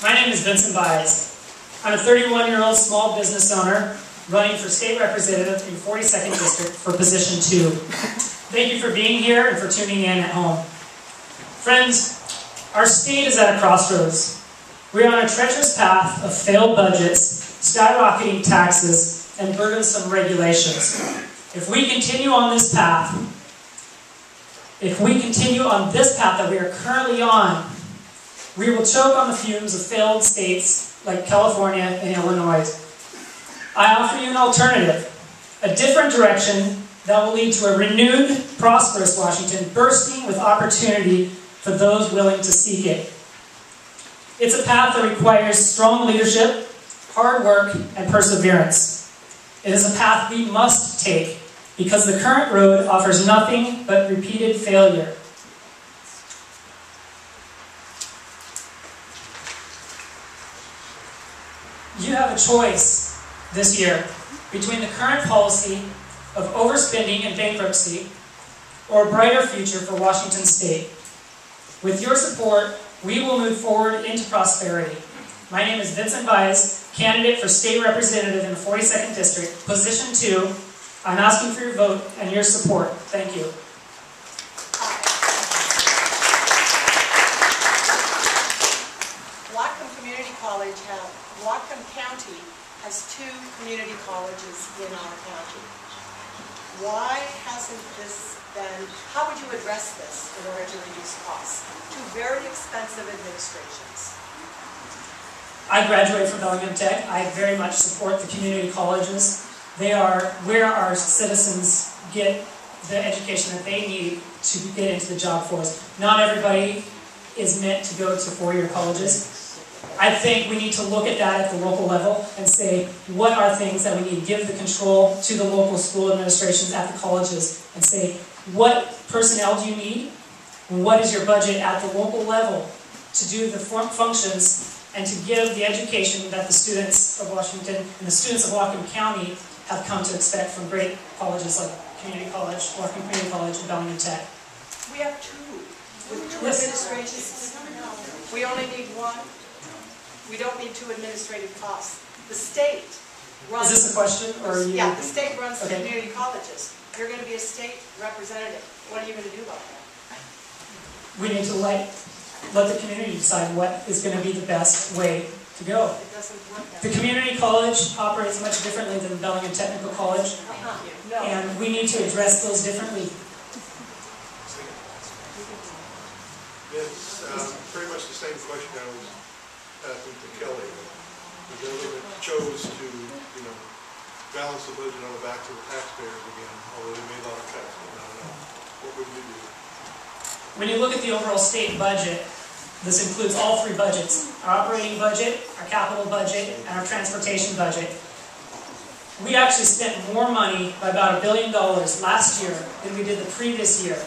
My name is Vincent Mize. I'm a 31-year-old small business owner running for state representative in 42nd District for position 2. Thank you for being here and for tuning in at home. Friends, our state is at a crossroads. We are on a treacherous path of failed budgets, skyrocketing taxes, and burdensome regulations. If we continue on this path that we are currently on, we will choke on the fumes of failed states like California and Illinois. I offer you an alternative, a different direction that will lead to a renewed, prosperous Washington bursting with opportunity for those willing to seek it. It's a path that requires strong leadership, hard work, and perseverance. It is a path we must take because the current road offers nothing but repeated failure. You have a choice this year between the current policy of overspending and bankruptcy or a brighter future for Washington State. With your support, we will move forward into prosperity. My name is Vincent Mize, candidate for state representative in the 42nd District, position 2. I'm asking for your vote and your support. Thank you. Whatcom County has 2 community colleges in our county. Why hasn't this been, how would you address this in order to reduce costs? 2 very expensive administrations. I graduated from Bellingham Tech. I very much support the community colleges. They are where our citizens get the education that they need to get into the job force. Not everybody is meant to go to 4-year colleges. I think we need to look at that at the local level and say, what are things that we need to give the control to the local school administrations at the colleges and say, what personnel do you need? What is your budget at the local level to do the functions and to give the education that the students of Washington and the students of Whatcom County have come to expect from great colleges like Community College, Whatcom Community College, and Bellingham Tech. We have 2. With 2 administrations, we only need 1. We don't need 2 administrative costs. The state runs... Is this a question, or are you... Yeah, the state runs the Okay. community colleges. You're going to be a state representative. What are you going to do about that? We need to let the community decide what is going to be the best way to go. It doesn't work that The way. community college operates much differently than Bellingham Technical College, No. and we need to address those differently. It's pretty much the same question I was asking to Kelly. The government chose to, balance the budget on the backs of the taxpayers again, although they made a lot of cuts, but not enough. What would you do? When you look at the overall state budget, this includes all 3 budgets: our operating budget, our capital budget, and our transportation budget. We actually spent more money by about $1 billion last year than we did the previous year.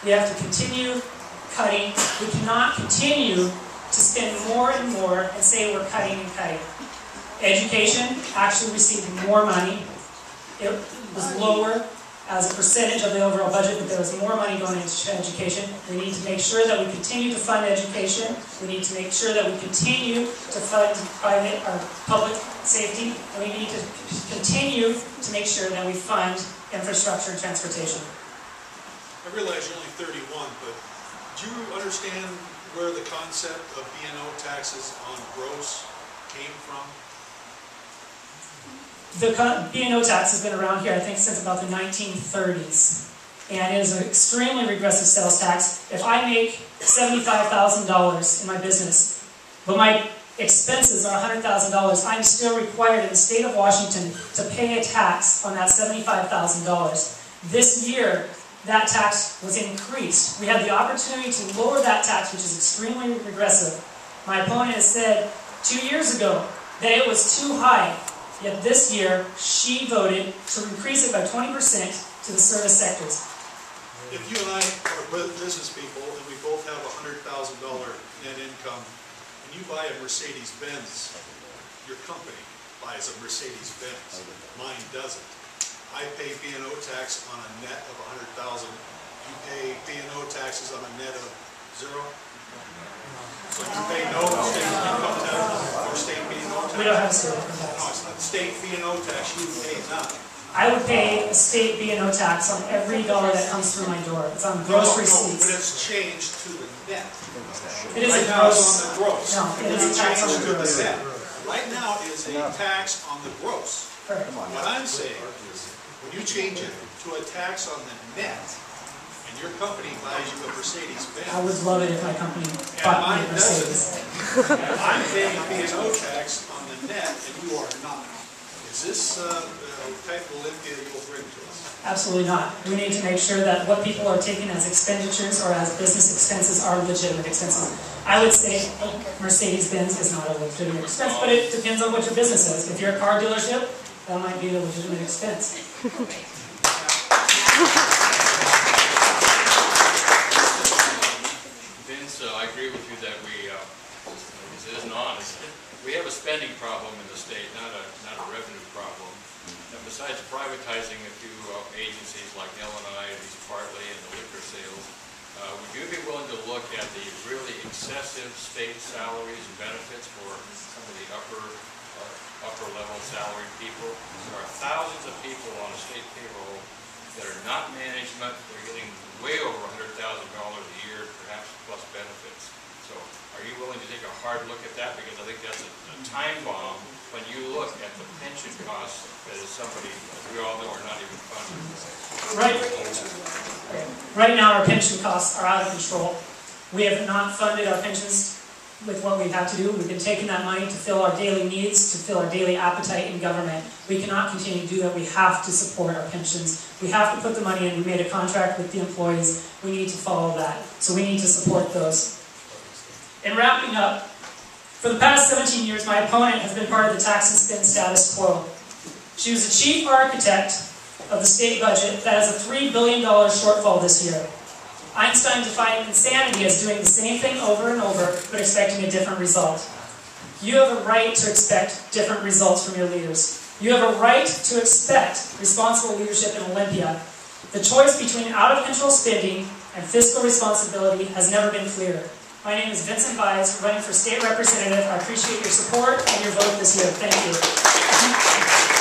We have to continue cutting. We cannot continue to spend more and more and say we're cutting and cutting. Education actually received more money. It was lower as a percentage of the overall budget, but there was more money going into education. We need to make sure that we continue to fund education. We need to make sure that we continue to fund private or public safety. And we need to continue to make sure that we fund infrastructure and transportation. I realize you're only 31, but do you understand where the concept of B&O taxes on gross came from? The B&O tax has been around here, I think, since about the 1930s. And it is an extremely regressive sales tax. If I make $75,000 in my business, but my expenses are $100,000, I'm still required in the state of Washington to pay a tax on that $75,000. This year, that tax was increased. We had the opportunity to lower that tax, which is extremely regressive. My opponent has said 2 years ago that it was too high, yet this year she voted to increase it by 20% to the service sectors. If you and I are business people and we both have $100,000 net income and you buy a Mercedes-Benz, your company buys a Mercedes-Benz, mine doesn't. I pay B&O tax on a net of $100,000. You pay B&O taxes on a net of 0. So you pay no state income tax. tax. We don't have a state income No, tax. it's not state B&O tax, you pay none. I would pay a state B&O tax on every dollar that comes through my door. It's on gross No, but receipts. it's changed to the net. It is a Right now it's gross. on the gross. No, it is a tax on the Changed to gross. net. Right now is a tax on the gross. Correct. What I'm saying is, when you change it to a tax on the net, and your company buys you a Mercedes I would Benz, love it if my company bought me a mine Mercedes. I'm paying B&O tax on the net, and you are not. Is this type of Olympia you'll bring to us? Absolutely not. We need to make sure that what people are taking as expenditures or as business expenses are legitimate expenses. I would say Mercedes-Benz is not a legitimate expense, but it depends on what your business is. If you're a car dealership, that might be a legitimate expense. Vince, I agree with you that this isn't honest. We have a spending problem in the state, not a revenue problem. And besides privatizing a few agencies like L&I, these partly, and the liquor sales, would you be willing to look at the really excessive state salaries and benefits for some of the upper level salaried people? There are thousands of people on a state payroll that are not management. They're getting way over $100,000 a year, perhaps plus benefits. So are you willing to take a hard look at that? Because I think that's a time bomb when you look at the pension costs that is somebody, as we all know, are not even funded. Right now, our pension costs are out of control. We have not funded our pensions with what we've had to do. We've been taking that money to fill our daily needs, to fill our daily appetite in government. We cannot continue to do that. We have to support our pensions. We have to put the money in. We made a contract with the employees. We need to follow that. So we need to support those. In wrapping up, for the past 17 years, my opponent has been part of the tax and spend status quo. She was the chief architect of the state budget that has a $3 billion shortfall this year. Einstein defined insanity as doing the same thing over and over, but expecting a different result. You have a right to expect different results from your leaders. You have a right to expect responsible leadership in Olympia. The choice between out-of-control spending and fiscal responsibility has never been clearer. My name is Vincent Mize, running for state representative. I appreciate your support and your vote this year. Thank you.